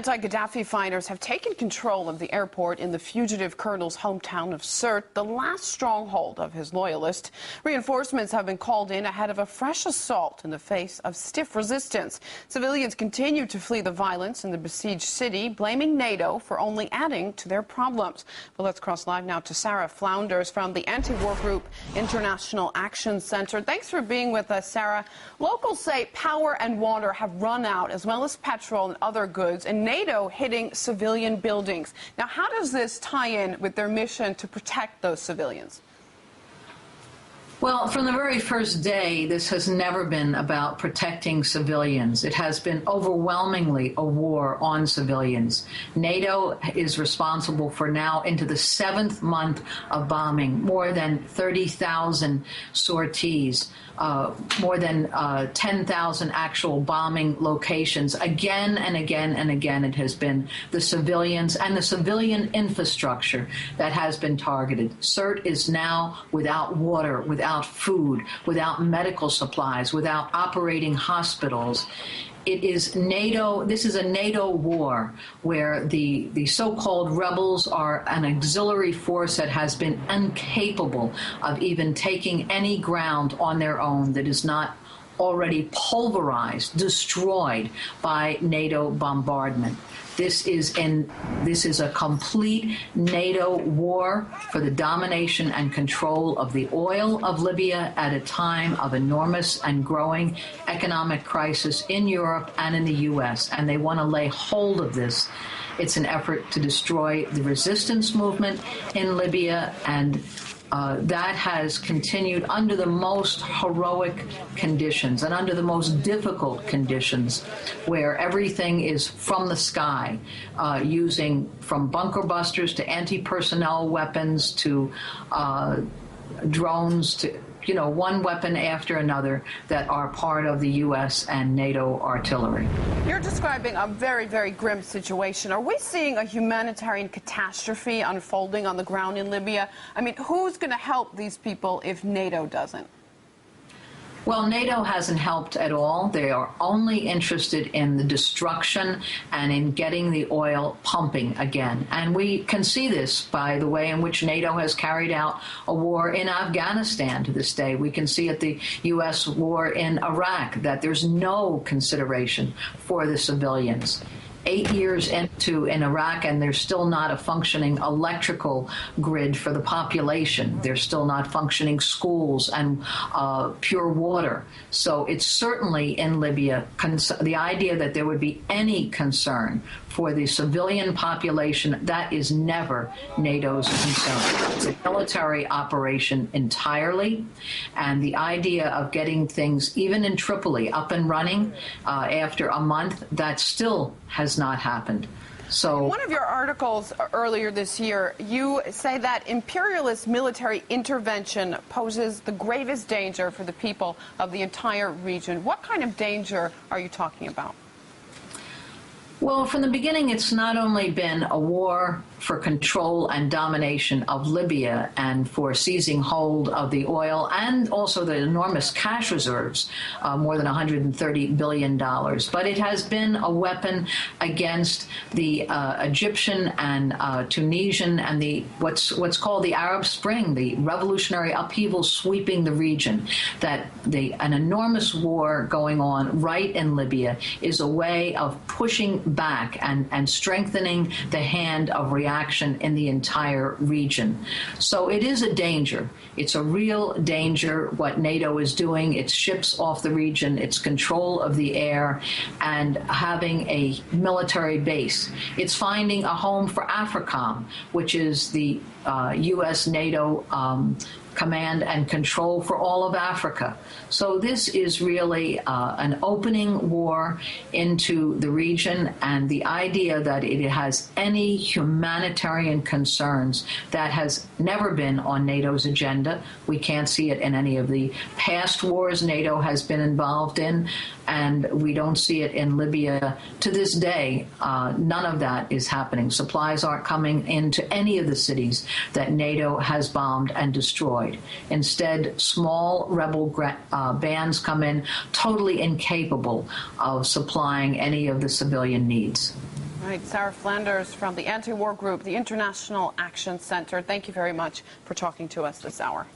Anti-Gaddafi fighters have taken control of the airport in the fugitive colonel's hometown of Sirte, the last stronghold of his loyalists. Reinforcements have been called in ahead of a fresh assault in the face of stiff resistance. Civilians continue to flee the violence in the besieged city, blaming NATO for only adding to their problems. Well, let's cross live now to Sarah Flounders from the anti-war group International Action Center. Thanks for being with us, Sarah. Locals say power and water have run out, as well as petrol and other goods, and NATO hitting civilian buildings. Now, how does this tie in with their mission to protect those civilians? Well, from the very first day, this has never been about protecting civilians. It has been overwhelmingly a war on civilians. NATO is responsible for now into the 7th month of bombing, more than 30,000 sorties, more than 10,000 actual bombing locations. Again and again and again, it has been the civilians and the civilian infrastructure that has been targeted. Sirte is now without water, without food, without medical supplies, without operating hospitals. It is NATO, this is a NATO war where the so-called rebels are an auxiliary force that has been incapable of even taking any ground on their own that is not already pulverized, destroyed by NATO bombardment. This is a complete NATO war for the domination and control of the oil of Libya at a time of enormous and growing economic crisis in Europe and in the U.S., and they want to lay hold of this. It's an effort to destroy the resistance movement in Libya, and that has continued under the most heroic conditions and under the most difficult conditions, where everything is from the sky, using from bunker busters to anti-personnel weapons to drones to, one weapon after another that are part of the U.S. and NATO artillery. You're describing a very, very grim situation. Are we seeing a humanitarian catastrophe unfolding on the ground in Libya? I mean, who's going to help these people if NATO doesn't? Well, NATO hasn't helped at all. They are only interested in the destruction and in getting the oil pumping again. And we can see this by the way in which NATO has carried out a war in Afghanistan to this day. We can see at the U.S. war in Iraq that there's no consideration for the civilians. 8 years into in Iraq, and there's still not a functioning electrical grid for the population. There's still not functioning schools and pure water. So it's certainly in Libya, the idea that there would be any concern for the civilian population, that is never NATO's concern. It's a military operation entirely, and the idea of getting things, even in Tripoli, up and running after a month, that still has not happened. So, in one of your articles earlier this year, you say that imperialist military intervention poses the gravest danger for the people of the entire region. What kind of danger are you talking about? Well, from the beginning, it's not only been a war for control and domination of Libya and for seizing hold of the oil and also the enormous cash reserves, more than $130 billion. But it has been a weapon against the Egyptian and Tunisian and the what's called the Arab Spring, the revolutionary upheaval sweeping the region. That an enormous war going on right in Libya is a way of pushing back and strengthening the hand of reaction in the entire region. So it is a danger. It's a real danger what NATO is doing. Its ships off the region, its control of the air, and having a military base. It's finding a home for AFRICOM, which is the U.S. NATO command and control for all of Africa. So this is really an opening war into the region, and the idea that it has any humanitarian concerns, that has never been on NATO's agenda. We can't see it in any of the past wars NATO has been involved in, and we don't see it in Libya to this day. None of that is happening. Supplies aren't coming into any of the cities that NATO has bombed and destroyed. Instead, small rebel bands come in, totally incapable of supplying any of the civilian needs. Right, Sarah Flanders from the anti-war group, the International Action Center. Thank you very much for talking to us this hour.